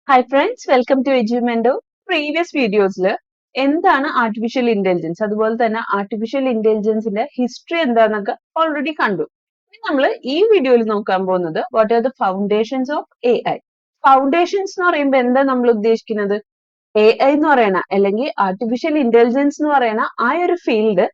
Hi friends, welcome to എജ്യുമെന്റോ. Previous വീഡിയോസിൽ എന്താണ് ആർട്ടിഫിഷ്യൽ ഇന്റലിജൻസ്, അതുപോലെ തന്നെ ആർട്ടിഫിഷ്യൽ ഇന്റലിജൻസിന്റെ ഹിസ്റ്ററി എന്താണെന്നൊക്കെ ഓൾറെഡി കണ്ടു. നമ്മൾ ഈ വീഡിയോയിൽ നോക്കാൻ പോകുന്നത് what are the foundations of A I. Foundations എന്ന് പറയുമ്പോൾ എന്താ നമ്മൾ ഉദ്ദേശിക്കുന്നത്? എ ഐ എന്ന് പറയുന്ന അല്ലെങ്കിൽ ആർട്ടിഫിഷ്യൽ ഇന്റലിജൻസ് എന്ന് പറയുന്ന ആ ഒരു ഫീൽഡ്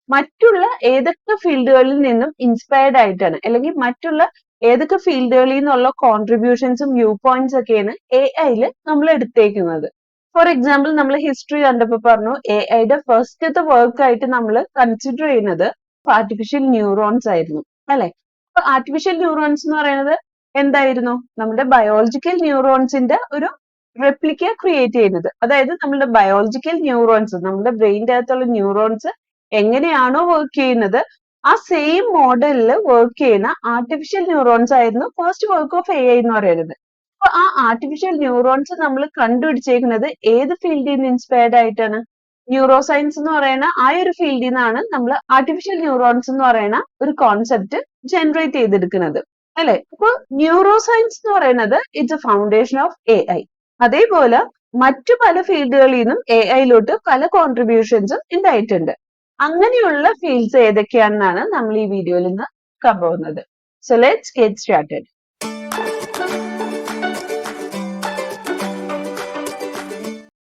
മറ്റുള്ള ഏതൊക്കെ ഫീൽഡുകളിൽ നിന്നും ഇൻസ്പയർഡ് ആയിട്ടാണ്, അല്ലെങ്കിൽ മറ്റുള്ള ഏതൊക്കെ ഫീൽഡുകളിൽ നിന്നുള്ള കോൺട്രിബ്യൂഷൻസും വ്യൂ പോയിന്റ്സ് ഒക്കെയാണ് എ ഐയിൽ നമ്മൾ എടുത്തേക്കുന്നത്. ഫോർ എക്സാമ്പിൾ, നമ്മൾ ഹിസ്റ്ററി കണ്ടപ്പോൾ പറഞ്ഞു എ ഐയുടെ ഫസ്റ്റത്തെ വർക്ക് ആയിട്ട് നമ്മൾ കൺസിഡർ ചെയ്യുന്നത് ആർട്ടിഫിഷ്യൽ ന്യൂറോൺസ് ആയിരുന്നു, അല്ലെ? അപ്പൊ ആർട്ടിഫിഷ്യൽ ന്യൂറോൺസ് എന്ന് പറയുന്നത് എന്തായിരുന്നു? നമ്മുടെ ബയോളജിക്കൽ ന്യൂറോൺസിന്റെ ഒരു റെപ്ലിക്ക ക്രിയേറ്റ് ചെയ്യുന്നത്. അതായത് നമ്മുടെ ബയോളജിക്കൽ ന്യൂറോൺസ്, നമ്മുടെ ബ്രെയിൻ്റെ അകത്തുള്ള ന്യൂറോൺസ് എങ്ങനെയാണോ വർക്ക് ചെയ്യുന്നത് ആ സെയിം മോഡലിൽ വർക്ക് ചെയ്യുന്ന ആർട്ടിഫിഷ്യൽ ന്യൂറോൺസ് ആയിരുന്നു first work of A I എന്ന് പറയുന്നത്. അപ്പൊ ആ ആർട്ടിഫിഷ്യൽ ന്യൂറോൺസ് നമ്മൾ കണ്ടുപിടിച്ചേക്കുന്നത് ഏത് ഫീൽഡിൽ നിന്ന് ഇൻസ്പയർഡ് ആയിട്ടാണ്? ന്യൂറോ സയൻസ് എന്ന് പറയുന്ന ആ ഒരു ഫീൽഡിൽ നിന്നാണ് നമ്മൾ ആർട്ടിഫിഷ്യൽ ന്യൂറോൺസ് എന്ന് പറയുന്ന ഒരു കോൺസെപ്റ്റ് ജനറേറ്റ് ചെയ്തെടുക്കുന്നത്, അല്ലെ? അപ്പൊ ന്യൂറോ സയൻസ് എന്ന് പറയുന്നത് it's A foundation of A I. അതേപോലെ മറ്റു പല ഫീൽഡുകളിൽ നിന്നും എ ഐയിലോട്ട് പല കോൺട്രിബ്യൂഷൻസും ഉണ്ടായിട്ടുണ്ട്. അങ്ങനെയുള്ള ഫീൽഡ്സ് ഏതൊക്കെയാണെന്നാണ് നമ്മൾ ഈ വീഡിയോയിൽ നിന്ന് നോക്കാൻ പോകുന്നത്. So let's get started.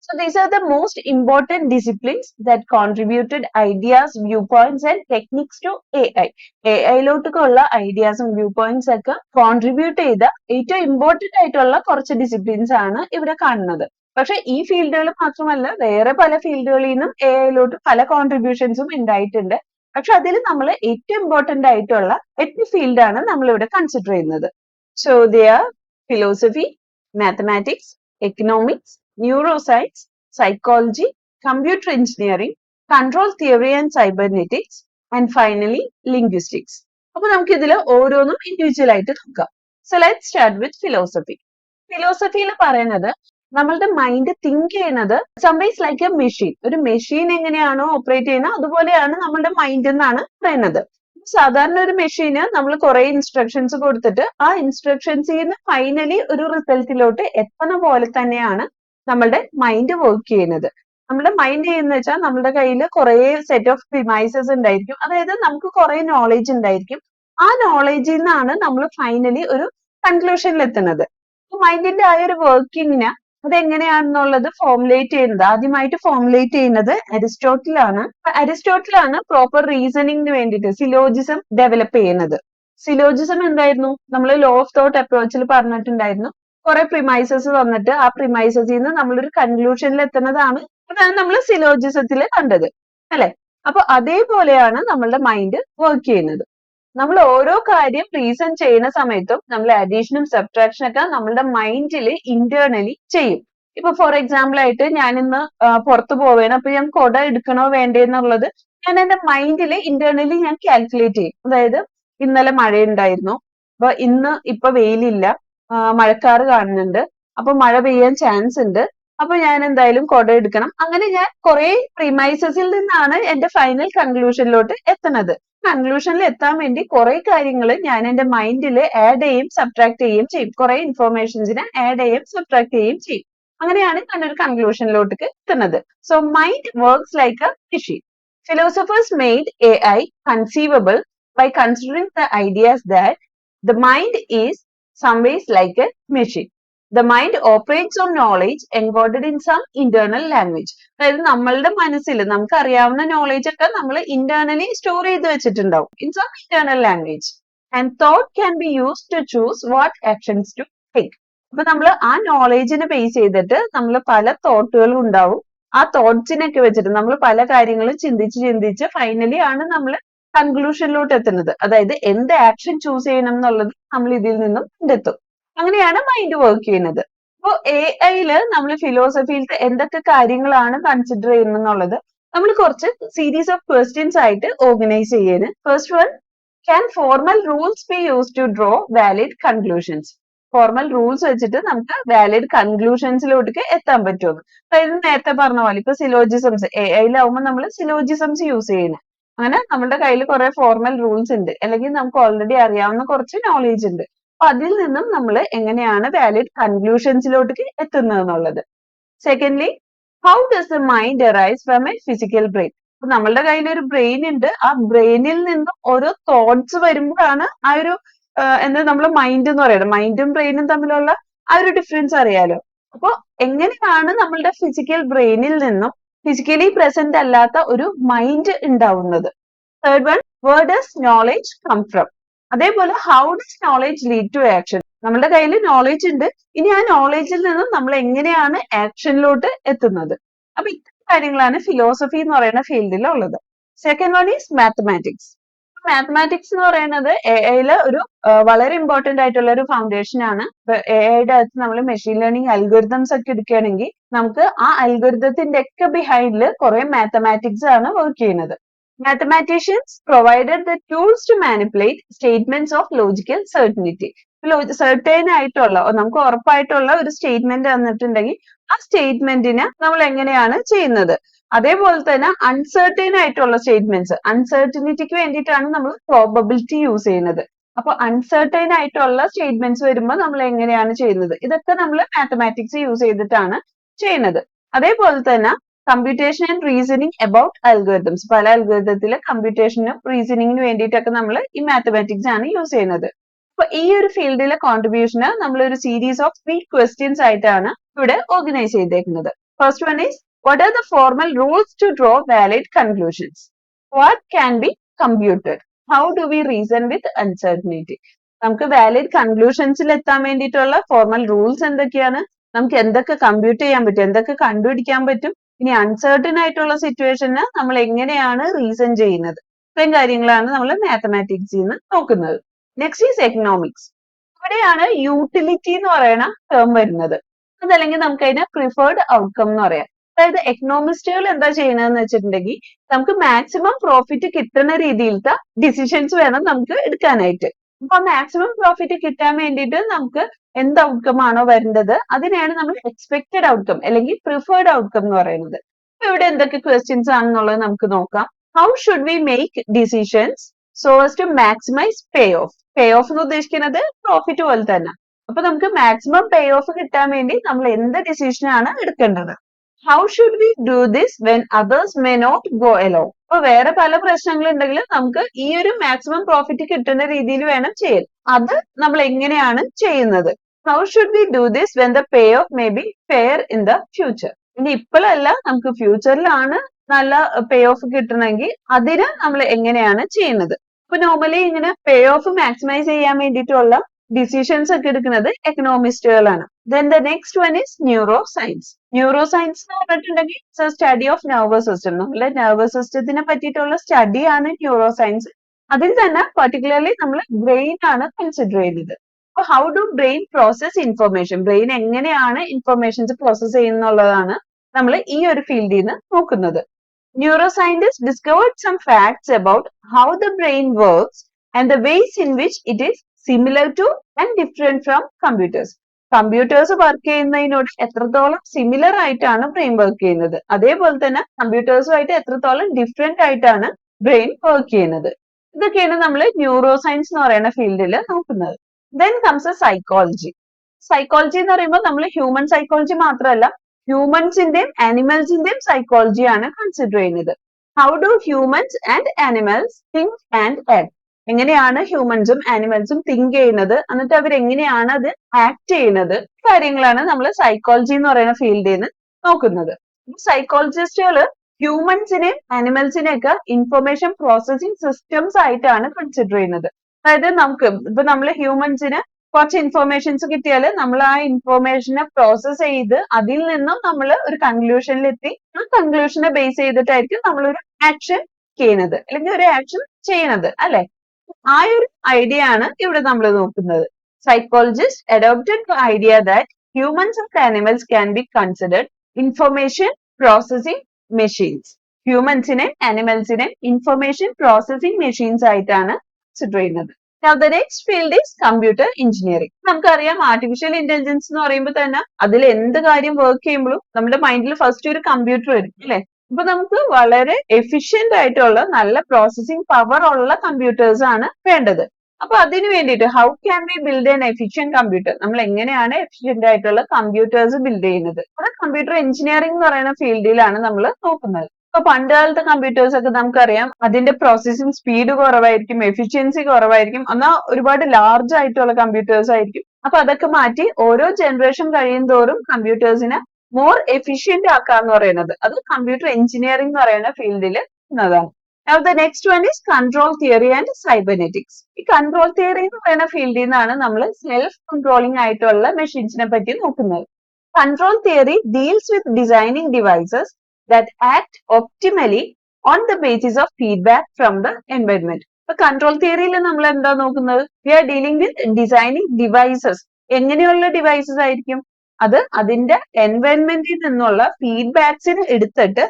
So these are the most important disciplines that contributed ideas, viewpoints and techniques to AI. AI-ലോട്ടുള്ള ഐഡിയാസും വ്യൂ പോയിന്റ്സ് ഒക്കെ കോൺട്രിബ്യൂട്ട് ചെയ്ത ഏറ്റവും ഇമ്പോർട്ടന്റ് ആയിട്ടുള്ള കുറച്ച് ഡിസിപ്ലിൻസ് ആണ് ഇവിടെ കാണുന്നത്. പക്ഷെ ഈ ഫീൽഡുകൾ മാത്രമല്ല, വേറെ പല ഫീൽഡുകളിൽ നിന്നും എ ഐയിലോട്ട് പല കോൺട്രിബ്യൂഷൻസും ഉണ്ടായിട്ടുണ്ട്. പക്ഷെ അതിൽ നമ്മൾ ഏറ്റവും ഇമ്പോർട്ടന്റ് ആയിട്ടുള്ള 8 ഫീൽഡാണ് നമ്മൾ ഇവിടെ കൺസിഡർ ചെയ്യുന്നത്. So they are philosophy, mathematics, economics, neuroscience, psychology, computer engineering, control theory and cybernetics, and finally linguistics. അപ്പൊ നമുക്ക് ഇതിൽ ഓരോന്നും ഇൻഡിവിജ്വൽ ആയിട്ട് നോക്കാം. So let's start with philosophy. ഫിലോസഫിയിൽ പറയുന്നത് നമ്മളുടെ മൈൻഡ് തിങ്ക് ചെയ്യുന്നത് സംവൈസ് ലൈക്ക് എ മെഷീൻ. ഒരു മെഷീൻ എങ്ങനെയാണോ ഓപ്പറേറ്റ് ചെയ്യുന്നത് അതുപോലെയാണ് നമ്മളുടെ മൈൻഡ് എന്നാണ് പറയുന്നത്. സാധാരണ ഒരു മെഷീന് നമ്മൾ കുറെ ഇൻസ്ട്രക്ഷൻസ് കൊടുത്തിട്ട് ആ ഇൻസ്ട്രക്ഷൻസിൽ നിന്ന് ഫൈനലി ഒരു റിസൾട്ടിലോട്ട് എത്തുന്ന പോലെ തന്നെയാണ് നമ്മളുടെ മൈൻഡ് വർക്ക് ചെയ്യുന്നത്. നമ്മുടെ മൈൻഡ് എന്ന് വെച്ചാൽ നമ്മുടെ കയ്യിൽ കുറെ സെറ്റ് ഓഫ് പ്രിമൈസസ് ഉണ്ടായിരിക്കും. അതായത് നമുക്ക് കുറെ നോളേജ് ഉണ്ടായിരിക്കും. ആ നോളേജിൽ നിന്നാണ് നമ്മൾ ഫൈനലി ഒരു കൺക്ലൂഷനിൽ എത്തുന്നത്. മൈൻഡിന്റെ ആ ഒരു വർക്കിങ്ങിന് അതെങ്ങനെയാണെന്നുള്ളത് ഫോർമുലേറ്റ് ചെയ്യുന്നത്, ആദ്യമായിട്ട് ഫോർമുലേറ്റ് ചെയ്യുന്നത് അരിസ്റ്റോട്ടിലാണ്. അരിസ്റ്റോട്ടിലാണ് പ്രോപ്പർ റീസണിങ്ങിന് വേണ്ടിയിട്ട് സിലോജിസം ഡെവലപ്പ് ചെയ്യുന്നത്. സിലോജിസം എന്തായിരുന്നു? നമ്മൾ ലോ ഓഫ് തോട്ട് അപ്രോച്ചിൽ പറഞ്ഞിട്ടുണ്ടായിരുന്നു. കുറെ പ്രിമൈസസ് വന്നിട്ട് ആ പ്രിമൈസസിൽ നിന്ന് നമ്മളൊരു കൺക്ലൂഷനിൽ എത്തുന്നതാണ്. അതാണ് നമ്മൾ സിലോജിസത്തിൽ കണ്ടത്, അല്ലെ? അപ്പൊ അതേപോലെയാണ് നമ്മളുടെ മൈൻഡ് വർക്ക് ചെയ്യുന്നത്. നമ്മൾ ഓരോ കാര്യം റീസൺ ചെയ്യുന്ന സമയത്തും നമ്മൾ അഡീഷനും സബ്ട്രാക്ഷനും ഒക്കെ നമ്മളുടെ മൈൻഡിൽ ഇന്റേർണലി ചെയ്യും. ഇപ്പൊ ഫോർ എക്സാമ്പിൾ ആയിട്ട് ഞാൻ ഇന്ന് പുറത്തു പോവുകയാണ്. അപ്പൊ ഞാൻ കുട എടുക്കണോ വേണ്ടേ എന്നുള്ളത് ഞാൻ എന്റെ മൈൻഡിൽ ഇന്റേർണലി ഞാൻ കാൽക്കുലേറ്റ് ചെയ്യും. അതായത് ഇന്നലെ മഴയുണ്ടായിരുന്നു, അപ്പൊ ഇപ്പൊ വെയിലില്ല, മഴക്കാറ് കാണുന്നുണ്ട്, അപ്പൊ മഴ പെയ്യാൻ ചാൻസ് ഉണ്ട്, അപ്പൊ ഞാൻ എന്തായാലും കുട എടുക്കണം. അങ്ങനെ ഞാൻ കുറെ പ്രിമൈസസിൽ നിന്നാണ് എന്റെ ഫൈനൽ കൺക്ലൂഷനിലോട്ട് എത്തുന്നത്. കൺക്ലൂഷനിൽ എത്താൻ വേണ്ടി കുറെ കാര്യങ്ങൾ ഞാൻ എന്റെ മൈൻഡിൽ ആഡ് ചെയ്യും സബ്ട്രാക്ട് ചെയ്യുകയും ചെയ്യും. കുറെ ഇൻഫോർമേഷൻസിനെ ആഡ് ചെയ്യും സബ്ട്രാക്ട് ചെയ്യുകയും ചെയ്യും. അങ്ങനെയാണ് ഞാൻ ഒരു കൺക്ലൂഷനിലോട്ട് എത്തുന്നത്. So mind works like a machine. Philosophers made AI conceivable by considering the ideas that the mind is some ways like a machine. The mind operates on knowledge encoded in some internal language. അതായത് നമ്മളുടെ മനസ്സിൽ നമുക്ക് അറിയാവുന്ന knowledge ഒക്കെ നമ്മൾ internally store ചെയ്ത് വെച്ചിട്ടുണ്ടാവും in some internal language. And thought can be used to choose what actions to take. അപ്പൊ നമ്മൾ ആ നോളേജിനെ ബേസ് ചെയ്തിട്ട് നമ്മൾ പല തോട്ടുകളും ഉണ്ടാവും. ആ തോട്ട്സിനൊക്കെ വെച്ചിട്ട് നമ്മൾ പല കാര്യങ്ങളും ചിന്തിച്ച് ഫൈനലി ആണ് നമ്മൾ കൺക്ലൂഷനിലോട്ട് എത്തുന്നത്. അതായത് എന്ത് ആക്ഷൻ ചൂസ് ചെയ്യണം എന്നുള്ളത് നമ്മൾ ഇതിൽ നിന്നും കണ്ടെത്തും. അങ്ങനെയാണ് മൈൻഡ് വർക്ക് ചെയ്യുന്നത്. അപ്പോ എ ഐയില് നമ്മൾ ഫിലോസഫിയിലത്തെ എന്തൊക്കെ കാര്യങ്ങളാണ് കൺസിഡർ ചെയ്യുന്നത് എന്നുള്ളത് നമ്മൾ കുറച്ച് സീരീസ് ഓഫ് ക്വസ്റ്റ്യൻസ് ആയിട്ട് ഓർഗനൈസ് ചെയ്യുന്നത്. First one, can formal rules be use to draw valid conclusions? Formal rules വെച്ചിട്ട് നമുക്ക് വാലിഡ് കൺക്ലൂഷൻസിലോട്ട് എത്താൻ പറ്റുമെന്ന്. അതായത് നേരത്തെ പറഞ്ഞ പോലെ ഇപ്പൊ സിലോജിസംസ് എ ഐയിലാവുമ്പോൾ നമ്മൾ സിലോജിസംസ് യൂസ് ചെയ്യുന്നത്. അങ്ങനെ നമ്മുടെ കയ്യിൽ കുറെ ഫോർമൽ റൂൾസ് ഉണ്ട്, അല്ലെങ്കിൽ നമുക്ക് ഓൾറെഡി അറിയാവുന്ന കുറച്ച് നോളേജ് ഉണ്ട്. അപ്പൊ അതിൽ നിന്നും നമ്മൾ എങ്ങനെയാണ് വാലിഡ് കൺക്ലൂഷൻസിലോട്ട് എത്തുന്നത് എന്നുള്ളത്. Secondly, how does the mind arise from A physical brain. അപ്പൊ നമ്മളുടെ കയ്യിൽ ഒരു ബ്രെയിൻ ഉണ്ട്, ആ ബ്രെയിനിൽ നിന്നും ഓരോ തോട്ട്സ് വരുമ്പോഴാണ് ആ ഒരു എന്താ നമ്മൾ മൈൻഡ് എന്ന് പറയുന്നത്. മൈൻഡും ബ്രെയിനും തമ്മിലുള്ള ആ ഒരു ഡിഫറൻസ് അറിയാലോ. അപ്പൊ എങ്ങനെയാണ് നമ്മളുടെ ഫിസിക്കൽ ബ്രെയിനിൽ നിന്നും ഫിസിക്കലി പ്രസന്റ് അല്ലാത്ത ഒരു മൈൻഡ് ഉണ്ടാവുന്നത്. Third one, where does knowledge come from. അതേപോലെ how does knowledge lead to action. നമ്മളുടെ കയ്യിൽ നോളജ് ഉണ്ട്, ഇനി ആ നോളജിൽ നിന്നും നമ്മൾ എങ്ങനെയാണ് ആക്ഷനിലോട്ട് എത്തുന്നത്. അപ്പൊ ഇത്തരം കാര്യങ്ങളാണ് ഫിലോസഫി എന്ന് പറയുന്ന ഫീൽഡിൽ ഉള്ളത്. Second one is mathematics. Mathematics എന്ന് പറയുന്നത് എഐയിലെ ഒരു വളരെ ഇമ്പോർട്ടന്റ് ആയിട്ടുള്ള ഒരു ഫൗണ്ടേഷൻ ആണ്. എഐയുടെ അകത്ത് നമ്മൾ മെഷീൻ ലേണിംഗ് അൽഗോരിതംസ് ഒക്കെ എടുക്കുകയാണെങ്കിൽ നമുക്ക് ആ അൽഗോരിതത്തിന്റെ ഒക്കെ ബിഹൈൻഡിൽ കുറെ മാത്തമാറ്റിക്സ് ആണ് വർക്ക് ചെയ്യുന്നത്. Mathematicians provided the tools to manipulate statements of logical certainty. Certain ആയിട്ടുള്ള നമുക്ക് ഉറപ്പായിട്ടുള്ള ഒരു സ്റ്റേറ്റ്മെന്റ് തന്നിട്ടുണ്ടെങ്കിൽ ആ സ്റ്റേറ്റ്മെന്റിനെ നമ്മൾ എങ്ങനെയാണ് ചെയ്യുന്നത്. അതേപോലെ തന്നെ അൺസർട്ടൈൻ ആയിട്ടുള്ള സ്റ്റേറ്റ്മെന്റ്സ്, അൺസർട്ടനിറ്റിക്ക് വേണ്ടിയിട്ടാണ് നമ്മൾ പ്രോബബിലിറ്റി യൂസ് ചെയ്യുന്നത്. അപ്പൊ അൺസർട്ടൈൻ ആയിട്ടുള്ള സ്റ്റേറ്റ്മെന്റ്സ് വരുമ്പോൾ നമ്മൾ എങ്ങനെയാണ് ചെയ്യുന്നത്, ഇതൊക്കെ നമ്മൾ മാത്തമാറ്റിക്സ് യൂസ് ചെയ്തിട്ടാണ് ചെയ്യുന്നത്. അതേപോലെ തന്നെ computation and reasoning about algorithms. പല അൽഗോരിതത്തില് കമ്പ്യൂട്ടേഷനും റീസണിങ്ങിന് വേണ്ടിയിട്ടൊക്കെ നമ്മൾ ഈ മാത്തമാറ്റിക്സ് ആണ് യൂസ് ചെയ്യുന്നത്. അപ്പൊ ഈ ഒരു ഫീൽഡിലെ കോൺട്രിബ്യൂഷന് നമ്മൾ ഒരു സീരീസ് ഓഫ് 3 ക്വസ്റ്റ്യൻസ് ആയിട്ടാണ് ഇവിടെ ഓർഗനൈസ് ചെയ്തേക്കുന്നത്. First one is, what are the formal rules to draw valid conclusions? What can be computed? How do we reason with uncertainty? നമുക്ക് വാലിഡ് കൺക്ലൂഷൻസിൽ എത്താൻ വേണ്ടിയിട്ടുള്ള ഫോർമൽ റൂൾസ് എന്തൊക്കെയാണ്, നമുക്ക് എന്തൊക്കെ കമ്പ്യൂട്ട് ചെയ്യാൻ പറ്റും, എന്തൊക്കെ കണ്ടുപിടിക്കാൻ പറ്റും, ഇനി അൺസർട്ടൻ ആയിട്ടുള്ള സിറ്റുവേഷന് നമ്മൾ എങ്ങനെയാണ് റീസൺ ചെയ്യുന്നത്, ഇത്രയും കാര്യങ്ങളാണ് നമ്മൾ മാത്തമാറ്റിക്സിൽ നിന്ന് നോക്കുന്നത്. Next is economics. ഇവിടെയാണ് യൂട്ടിലിറ്റി എന്ന് പറയുന്ന ടേം വരുന്നത്. അതല്ലെങ്കിൽ നമുക്ക് അതിനെ പ്രിഫേർഡ് ഔട്ട്കം എന്ന് പറയാം. അതായത് എക്കണോമിസ്റ്റുകൾ എന്താ ചെയ്യുന്നതെന്ന് വെച്ചിട്ടുണ്ടെങ്കിൽ നമുക്ക് മാക്സിമം പ്രോഫിറ്റ് കിട്ടുന്ന രീതിയിലത്തെ ഡിസിഷൻസ് വേണം നമുക്ക് എടുക്കാനായിട്ട്. അപ്പൊ മാക്സിമം പ്രോഫിറ്റ് കിട്ടാൻ വേണ്ടിയിട്ട് നമുക്ക് എന്ത് ഔട്ട്കം ആണോ വരേണ്ടത് അതിനെയാണ് നമ്മൾ എക്സ്പെക്ടഡ് ഔട്ട്കം അല്ലെങ്കിൽ പ്രിഫേർഡ് ഔട്ട്കം എന്ന് പറയുന്നത്. അപ്പൊ ഇവിടെ എന്തൊക്കെ ക്വസ്റ്റ്യൻസ് ആണെന്നുള്ളത് നമുക്ക് നോക്കാം. How should we make decisions so as to maximise payoff. Payoff എന്ന് ഉദ്ദേശിക്കുന്നത് പ്രോഫിറ്റ് പോലെ തന്നെ. അപ്പൊ നമുക്ക് മാക്സിമം പേ ഓഫ് കിട്ടാൻ വേണ്ടി നമ്മൾ എന്ത് ഡിസിഷൻ ആണ് എടുക്കേണ്ടത്. How should we do this when others may not go along. അപ്പൊ വേറെ പല പ്രശ്നങ്ങൾ ഉണ്ടെങ്കിൽ നമുക്ക് ഈ ഒരു മാക്സിമം പ്രോഫിറ്റ് കിട്ടുന്ന രീതിയിൽ വേണം ചെയ്യാൻ. അത് നമ്മൾ എങ്ങനെയാണ് ചെയ്യുന്നത്. How should we do this when the pay of may be fair in the future. ഇനി ഇപ്പോഴല്ല, നമുക്ക് ഫ്യൂച്ചറിലാണ് നല്ല പേ ഓഫ് കിട്ടണമെങ്കിൽ അതിന് നമ്മൾ എങ്ങനെയാണ് ചെയ്യുന്നത്. അപ്പൊ നോർമലി ഇങ്ങനെ പേ ഓഫ് മാക്സിമൈസ് ചെയ്യാൻ വേണ്ടിയിട്ടുള്ള ഡിസിഷൻസ് ഒക്കെ എടുക്കുന്നത് എക്കണോമിസ്റ്റുകളാണ്. Then the next one is neuroscience. Neuroscience എന്ന് പറഞ്ഞിട്ടുണ്ടെങ്കിൽ സ്റ്റഡി ഓഫ് നെർവസ് സിസ്റ്റം. നമ്മുടെ നെർവസ് സിസ്റ്റത്തിനെ പറ്റിയിട്ടുള്ള സ്റ്റഡിയാണ് ന്യൂറോ സയൻസ്. അതിൽ തന്നെ പർട്ടിക്കുലർലി നമ്മൾ ബ്രെയിൻ ആണ് കൺസിഡർ ചെയ്യുന്നത്. അപ്പൊ how do brain process information, brain എങ്ങനെയാണ് ഇൻഫർമേഷൻസ് പ്രോസസ് ചെയ്യുന്നുള്ളതാണ് നമ്മൾ ഈ ഒരു ഫീൽഡിൽ നിന്ന് നോക്കുന്നത്. Neuroscientists discovered some facts about how the brain works and the ways in which it is similar to and different from computers. Computers work ചെയ്യുന്നതിനോട് എത്രത്തോളം similar ആയിട്ടാണ് ബ്രെയിൻ വർക്ക് ചെയ്യുന്നത്, അതേപോലെ തന്നെ കമ്പ്യൂട്ടേഴ്സുമായിട്ട് എത്രത്തോളം ഡിഫറെന്റ് ആയിട്ടാണ് ബ്രെയിൻ വർക്ക് ചെയ്യുന്നത്. ഇതൊക്കെയാണ് നമ്മൾ ന്യൂറോ സയൻസ് എന്ന് പറയുന്ന ഫീൽഡിൽ നോക്കുന്നത്. Then comes psychology. സൈക്കോളജി എന്ന് പറയുമ്പോൾ നമ്മൾ ഹ്യൂമൻ സൈക്കോളജി മാത്രമല്ല, ഹ്യൂമൻസിന്റെയും ആനിമൽസിന്റെയും സൈക്കോളജിയാണ് കൺസിഡർ ചെയ്യുന്നത്. How do humans and animals think and act. എങ്ങനെയാണ് ഹ്യൂമൻസും ആനിമൽസും തിങ്ക് ചെയ്യുന്നത്, എന്നിട്ട് അവർ എങ്ങനെയാണ് അത് ആക്ട് ചെയ്യുന്നത്, കാര്യങ്ങളാണ് നമ്മൾ സൈക്കോളജി എന്ന് പറയുന്ന ഫീൽഡിൽ നിന്ന് നോക്കുന്നത്. സൈക്കോളജിസ്റ്റുകൾ ഹ്യൂമൻസിനെയും ആനിമൽസിനെയും ഒക്കെ ഇൻഫർമേഷൻ പ്രോസസിംഗ് സിസ്റ്റംസ് ആയിട്ടാണ് കൺസിഡർ ചെയ്യുന്നത്. അതായത് നമുക്ക് ഇപ്പൊ നമ്മൾ ഹ്യൂമൻസിന് കുറച്ച് ഇൻഫർമേഷൻസ് കിട്ടിയാൽ നമ്മൾ ആ ഇൻഫർമേഷനെ പ്രോസസ് ചെയ്ത് അതിൽ നിന്നും നമ്മൾ ഒരു കൺക്ലൂഷനിലെത്തി ആ കൺക്ലൂഷനെ ബേസ് ചെയ്തിട്ടായിരിക്കും നമ്മൾ ഒരു ആക്ഷൻ ചെയ്യുന്നത് അല്ലെങ്കിൽ ഒരു ആക്ഷൻ ചെയ്യുന്നത്, അല്ലെ? ആ ഒരു ഐഡിയ ആണ് ഇവിടെ നമ്മൾ നോക്കുന്നത്. Psychologist adopted the idea that humans and animals can be considered information processing machines. ഹ്യൂമൻസിനെ ആനിമൽസിനെ ഇൻഫർമേഷൻ പ്രോസസിംഗ് മെഷീൻസ് ആയിട്ടാണ് കൺസിഡർ ചെയ്യുന്നത്. Now the next field is computer engineering. നമുക്കറിയാം ആർട്ടിഫിഷ്യൽ ഇന്റലിജൻസ് എന്ന് പറയുമ്പോൾ തന്നെ അതിൽ എന്ത് കാര്യം വർക്ക് ചെയ്യുമ്പോഴും നമ്മുടെ മൈൻഡിൽ ഫസ്റ്റ് ഒരു കമ്പ്യൂട്ടർ വരും, അല്ലെ? അപ്പൊ നമുക്ക് വളരെ എഫിഷ്യന്റ് ആയിട്ടുള്ള നല്ല പ്രോസസിംഗ് പവർ ഉള്ള കമ്പ്യൂട്ടേഴ്സ് ആണ് വേണ്ടത്. അപ്പൊ അതിന് വേണ്ടിയിട്ട് how can we build N efficient computer, നമ്മൾ എങ്ങനെയാണ് എഫിഷ്യന്റ് ആയിട്ടുള്ള കമ്പ്യൂട്ടേഴ്സ് ബിൽഡ് ചെയ്യുന്നത്, അത് കമ്പ്യൂട്ടർ എഞ്ചിനീയറിംഗ് എന്ന് പറയുന്ന ഫീൽഡിലാണ് നമ്മൾ നോക്കുന്നത്. ഇപ്പൊ പണ്ട് കാലത്തെ കമ്പ്യൂട്ടേഴ്സ് ഒക്കെ നമുക്കറിയാം അതിന്റെ പ്രോസസ്സിംഗ് സ്പീഡ് കുറവായിരിക്കും, എഫിഷ്യൻസി കുറവായിരിക്കും, എന്നാൽ ഒരുപാട് ലാർജ് ആയിട്ടുള്ള കമ്പ്യൂട്ടേഴ്സ് ആയിരിക്കും. അപ്പൊ അതൊക്കെ മാറ്റി ഓരോ ജനറേഷൻ കഴിയും തോറും കമ്പ്യൂട്ടേഴ്സിനെ മോർ എഫിഷ്യന്റ് ആക്കാന്ന് പറയുന്നത് അത് കമ്പ്യൂട്ടർ എഞ്ചിനീയറിംഗ് എന്ന് പറയുന്ന ഫീൽഡിൽ എന്നതാണ്. Now the next one is control theory and cybernetics. ഈ control theory എന്ന് പറയുന്ന ഫീൽഡിൽ നിന്നാണ് നമ്മൾ സെൽഫ് കൺട്രോളിംഗ് ആയിട്ടുള്ള മെഷീൻസിനെ പറ്റി നോക്കുന്നത്. Control theory deals with designing devices that act optimally on the basis of feedback from the environment. ഇപ്പൊ കൺട്രോൾ തിയറിയിൽ നമ്മൾ എന്താ നോക്കുന്നത്? We are dealing with designing devices. എങ്ങനെയുള്ള ഡിവൈസസ് ആയിരിക്കും? അത് അതിന്റെ എൻവയൺമെന്റിൽ നിന്നുള്ള ഫീഡ്ബാക്സിന് എടുത്തിട്ട്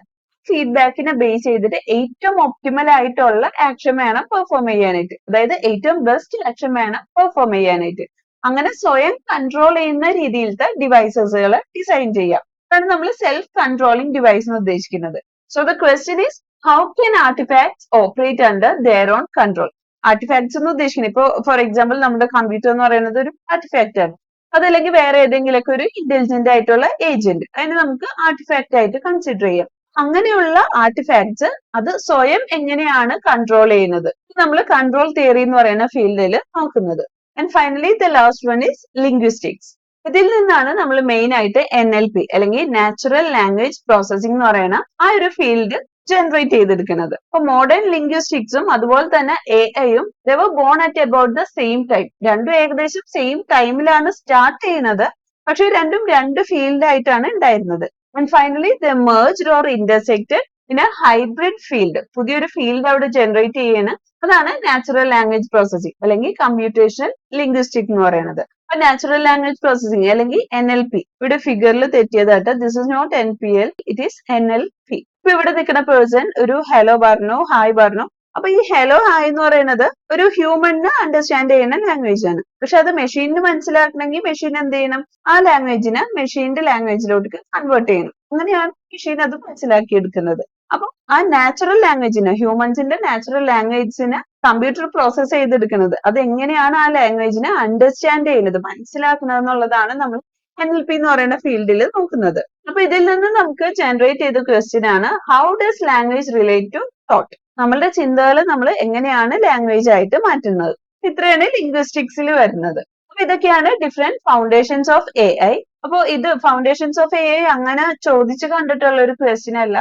ഫീഡ്ബാക്കിനെ ബേസ് ചെയ്തിട്ട് ഏറ്റവും ഒപ്റ്റിമൽ ആയിട്ടുള്ള ആക്ഷൻ വേണം പെർഫോം ചെയ്യാനായിട്ട്, അതായത് ഏറ്റവും ബെസ്റ്റ് ആക്ഷൻ വേണം പെർഫോം ചെയ്യാനായിട്ട്. അങ്ങനെ സ്വയം കൺട്രോൾ ചെയ്യുന്ന രീതിയിലത്തെ ഡിവൈസസുകൾ ഡിസൈൻ ചെയ്യാം. അതാണ് നമ്മൾ സെൽഫ് കൺട്രോളിംഗ് ഡിവൈസ് എന്ന് ഉദ്ദേശിക്കുന്നത്. So the question is how can artefacts operate under their own control. Artefacts എന്ന് ഉദ്ദേശിക്കുന്നത് ഇപ്പൊ ഫോർ എക്സാമ്പിൾ നമ്മുടെ കമ്പ്യൂട്ടർ എന്ന് പറയുന്നത് ഒരു ആർട്ടിഫാക്ട് ആണ്. അതല്ലെങ്കിൽ വേറെ ഏതെങ്കിലുമൊക്കെ ഒരു ഇന്റലിജന്റ് ആയിട്ടുള്ള ഏജന്റ്, അതിനെ നമുക്ക് ആർട്ടിഫാക്ട് ആയിട്ട് കൺസിഡർ ചെയ്യാം. അങ്ങനെയുള്ള ആർട്ടിഫാക്ട്സ് അത് സ്വയം എങ്ങനെയാണ് കൺട്രോൾ ചെയ്യുന്നത്, നമ്മൾ കൺട്രോൾ തിയറി എന്ന് പറയുന്ന ഫീൽഡിൽ നോക്കുന്നത്. And finally the last one is linguistics. ഇതിൽ നിന്നാണ് നമ്മൾ മെയിൻ ആയിട്ട് NLP അല്ലെങ്കിൽ നാച്ചുറൽ ലാംഗ്വേജ് പ്രോസസ്സിംഗ് എന്ന് പറയുന്ന ആ ഒരു ഫീൽഡ് ജനറേറ്റ് ചെയ്തെടുക്കുന്നത്. അപ്പൊ മോഡേൺ ലിംഗ്വിസ്റ്റിക്സും അതുപോലെ തന്നെ AI-യും they were born at about the same time. രണ്ടും ഏകദേശം സെയിം ടൈമിലാണ് സ്റ്റാർട്ട് ചെയ്യുന്നത്, പക്ഷെ രണ്ടും രണ്ട് ഫീൽഡ് ആയിട്ടാണ് ഉണ്ടായിരുന്നത്. And finally they merged or intersected in a hybrid field. പുതിയൊരു ഫീൽഡ് അവിടെ ജനറേറ്റ് ചെയ്യാണ്, അതാണ് നാച്ചുറൽ ലാംഗ്വേജ് പ്രോസസ്സിംഗ് അല്ലെങ്കിൽ കമ്പ്യൂട്ടേഷണൽ ലിംഗ്വിസ്റ്റിക് എന്ന് പറയുന്നത്. അപ്പൊ നാച്ചുറൽ ലാംഗ്വേജ് പ്രോസസ്സിംഗ് അല്ലെങ്കിൽ NLP, ഇവിടെ ഫിഗറിൽ തെറ്റിയതായിട്ട് this is not NPL, it is NLP. ഇപ്പൊ ഇവിടെ നിൽക്കുന്ന പേഴ്സൺ ഒരു ഹലോ പറഞ്ഞു, ഹായ് പറഞ്ഞു. അപ്പൊ ഈ ഹലോ ഹായ് എന്ന് പറയുന്നത് ഒരു ഹ്യൂമണിന് അണ്ടർസ്റ്റാൻഡ് ചെയ്യുന്ന ലാംഗ്വേജ് ആണ്. പക്ഷെ അത് മെഷീനിന് മനസ്സിലാക്കണമെങ്കിൽ മെഷീൻ എന്ത് ചെയ്യണം? ആ ലാംഗ്വേജിനെ മെഷീന്റെ ലാംഗ്വേജിലോട്ട് കൺവേർട്ട് ചെയ്യണം. അങ്ങനെയാണ് മെഷീൻ അത് മനസ്സിലാക്കിയെടുക്കുന്നത്. അപ്പൊ ആ നാച്ചുറൽ ലാംഗ്വേജിന്, ഹ്യൂമൻസിന്റെ നാച്ചുറൽ ലാംഗ്വേജിനെ കമ്പ്യൂട്ടർ പ്രോസസ് ചെയ്തെടുക്കുന്നത്, അത് എങ്ങനെയാണ് ആ ലാംഗ്വേജിനെ അണ്ടർസ്റ്റാൻഡ് ചെയ്യുന്നത്, മനസ്സിലാക്കുന്നത് എന്നുള്ളതാണ് നമ്മൾ NLP എന്ന് പറയുന്ന ഫീൽഡിൽ നോക്കുന്നത്. അപ്പൊ ഇതിൽ നിന്ന് നമുക്ക് ജനറേറ്റ് ചെയ്ത ക്വസ്റ്റ്യൻ ആണ് how does language relate to thought. നമ്മളുടെ ചിന്തകൾ നമ്മൾ എങ്ങനെയാണ് ലാംഗ്വേജ് ആയിട്ട് മാറ്റുന്നത്. ഇത്രയാണ് ലിംഗ്വിസ്റ്റിക്സിൽ വരുന്നത്. അപ്പൊ ഇതൊക്കെയാണ് ഡിഫറെന്റ് ഫൗണ്ടേഷൻസ് ഓഫ് AI. അപ്പൊ ഇത് ഫൗണ്ടേഷൻസ് ഓഫ് AI അങ്ങനെ ചോദിച്ചു കണ്ടിട്ടുള്ള ഒരു ക്വസ്റ്റ്യൻ അല്ല.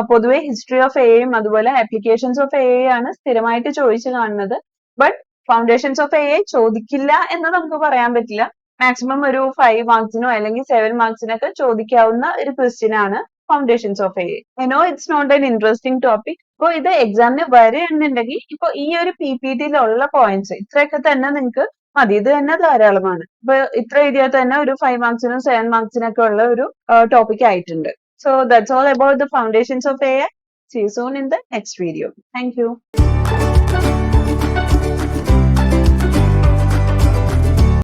പൊതുവെ ഹിസ്റ്ററി ഓഫ് AI-യും അതുപോലെ ആപ്ലിക്കേഷൻസ് ഓഫ് AI ആണ് സ്ഥിരമായിട്ട് ചോദിച്ചു കാണുന്നത്. ബട്ട് ഫൗണ്ടേഷൻസ് ഓഫ് AI ചോദിക്കില്ല എന്ന് നമുക്ക് പറയാൻ പറ്റില്ല. മാക്സിമം ഒരു 5 മാർക്സിനോ അല്ലെങ്കിൽ 7 മാർക്സിനൊക്കെ ചോദിക്കാവുന്ന ഒരു ക്വസ്റ്റ്യൻ ആണ് foundations of AI. I know it's not an interesting topic. ഇപ്പൊ ഇത് എക്സാമിന് വരികയാണെന്നുണ്ടെങ്കിൽ ഇപ്പൊ ഈ ഒരു PPT-യിലുള്ള പോയിന്റ്സ് ഇത്രയൊക്കെ തന്നെ നിങ്ങൾക്ക് മതി, ഇത് തന്നെ ധാരാളമാണ്. ഇപ്പൊ ഇത്ര എഴുതിയാൽ തന്നെ ഒരു 5 മാർക്സിനും 7 മാർക്സിനൊക്കെ ഉള്ള ഒരു ടോപ്പിക് ആയിട്ടുണ്ട്. So that's all about the foundations of AI. See you soon in the next video. Thank you.